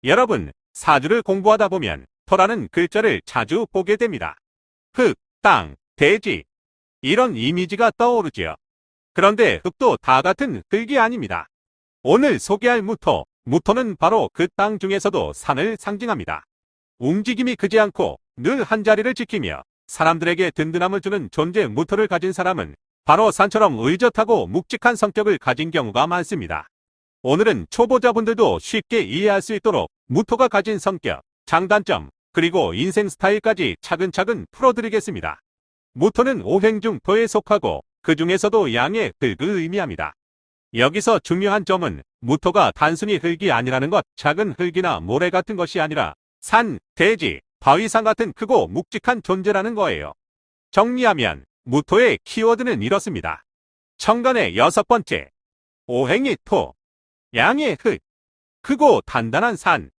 여러분, 사주를 공부하다 보면 터라는 글자를 자주 보게 됩니다. 흙, 땅, 대지 이런 이미지가 떠오르지요. 그런데 흙도 다 같은 흙이 아닙니다. 오늘 소개할 무토, 무토는 바로 그 땅 중에서도 산을 상징합니다. 움직임이 크지 않고 늘 한자리를 지키며 사람들에게 든든함을 주는 존재 무토를 가진 사람은 바로 산처럼 의젓하고 묵직한 성격을 가진 경우가 많습니다. 오늘은 초보자분들도 쉽게 이해할 수 있도록 무토가 가진 성격, 장단점, 그리고 인생 스타일까지 차근차근 풀어드리겠습니다. 무토는 오행 중 토에 속하고 그 중에서도 양의 흙을 의미합니다. 여기서 중요한 점은 무토가 단순히 흙이 아니라는 것, 작은 흙이나 모래 같은 것이 아니라 산, 대지, 바위산 같은 크고 묵직한 존재라는 거예요. 정리하면 무토의 키워드는 이렇습니다. 천간의 6번째, 오행이 토, 양의 흙, 크고 단단한 산,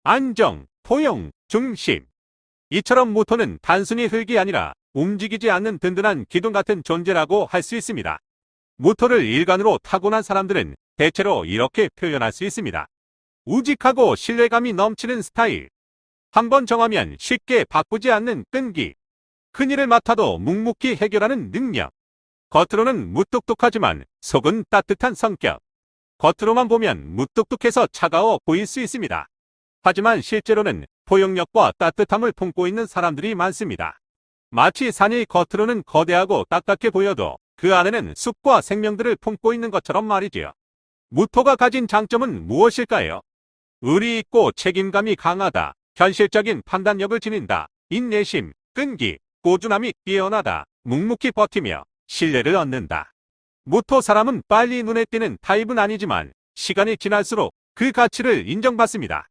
안정, 포용, 중심. 이처럼 무토는 단순히 흙이 아니라 움직이지 않는 든든한 기둥 같은 존재라고 할 수 있습니다. 무토를 일간으로 타고난 사람들은 대체로 이렇게 표현할 수 있습니다. 우직하고 신뢰감이 넘치는 스타일. 한번 정하면 쉽게 바꾸지 않는 끈기. 큰일을 맡아도 묵묵히 해결하는 능력. 겉으로는 무뚝뚝하지만 속은 따뜻한 성격. 겉으로만 보면 무뚝뚝해서 차가워 보일 수 있습니다. 하지만 실제로는 포용력과 따뜻함을 품고 있는 사람들이 많습니다. 마치 산이 겉으로는 거대하고 딱딱해 보여도 그 안에는 숲과 생명들을 품고 있는 것처럼 말이지요. 무토가 가진 장점은 무엇일까요? 의리 있고 책임감이 강하다. 현실적인 판단력을 지닌다. 인내심, 끈기, 꾸준함이 뛰어나다. 묵묵히 버티며 신뢰를 얻는다. 무토 사람은 빨리 눈에 띄는 타입은 아니지만 시간이 지날수록 그 가치를 인정받습니다.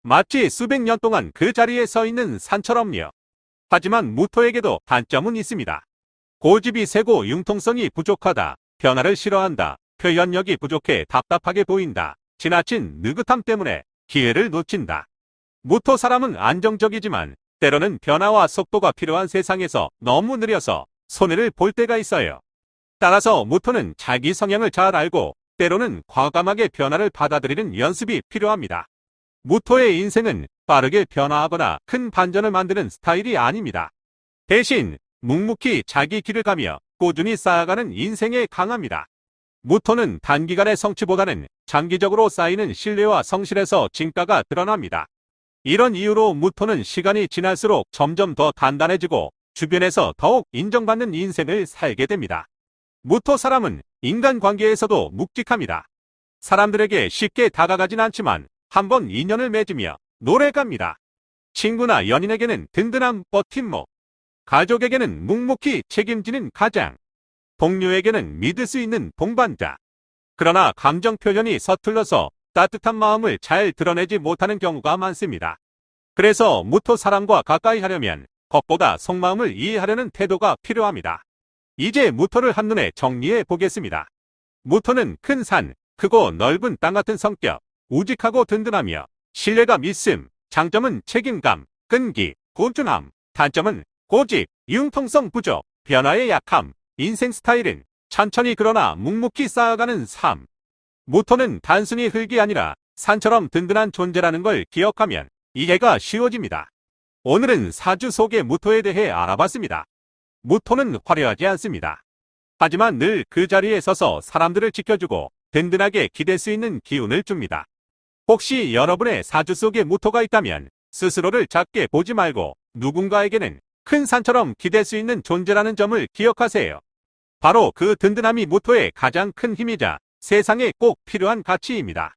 마치 수백 년 동안 그 자리에 서 있는 산처럼요. 하지만 무토에게도 단점은 있습니다. 고집이 세고 융통성이 부족하다. 변화를 싫어한다. 표현력이 부족해 답답하게 보인다. 지나친 느긋함 때문에 기회를 놓친다. 무토 사람은 안정적이지만 때로는 변화와 속도가 필요한 세상에서 너무 느려서 손해를 볼 때가 있어요. 따라서 무토는 자기 성향을 잘 알고 때로는 과감하게 변화를 받아들이는 연습이 필요합니다. 무토의 인생은 빠르게 변화하거나 큰 반전을 만드는 스타일이 아닙니다. 대신 묵묵히 자기 길을 가며 꾸준히 쌓아가는 인생에 강합니다. 무토는 단기간의 성취보다는 장기적으로 쌓이는 신뢰와 성실에서 진가가 드러납니다. 이런 이유로 무토는 시간이 지날수록 점점 더 단단해지고 주변에서 더욱 인정받는 인생을 살게 됩니다. 무토 사람은 인간관계에서도 묵직합니다. 사람들에게 쉽게 다가가진 않지만 한번 인연을 맺으며 노래갑니다. 친구나 연인에게는 든든한 버팀목, 가족에게는 묵묵히 책임지는 가장, 동료에게는 믿을 수 있는 동반자. 그러나 감정 표현이 서툴러서 따뜻한 마음을 잘 드러내지 못하는 경우가 많습니다. 그래서 무토 사람과 가까이 하려면 겉보다 속마음을 이해하려는 태도가 필요합니다. 이제 무토를 한눈에 정리해 보겠습니다. 무토는 큰 산, 크고 넓은 땅 같은 성격, 우직하고 든든하며 신뢰감 있음, 장점은 책임감, 끈기, 꾸준함, 단점은 고집, 융통성 부족, 변화에 약함, 인생 스타일은 천천히 그러나 묵묵히 쌓아가는 삶. 무토는 단순히 흙이 아니라 산처럼 든든한 존재라는 걸 기억하면 이해가 쉬워집니다. 오늘은 사주 속의 무토에 대해 알아봤습니다. 무토는 화려하지 않습니다. 하지만 늘 그 자리에 서서 사람들을 지켜주고 든든하게 기댈 수 있는 기운을 줍니다. 혹시 여러분의 사주 속에 무토가 있다면 스스로를 작게 보지 말고 누군가에게는 큰 산처럼 기댈 수 있는 존재라는 점을 기억하세요. 바로 그 든든함이 무토의 가장 큰 힘이자 세상에 꼭 필요한 가치입니다.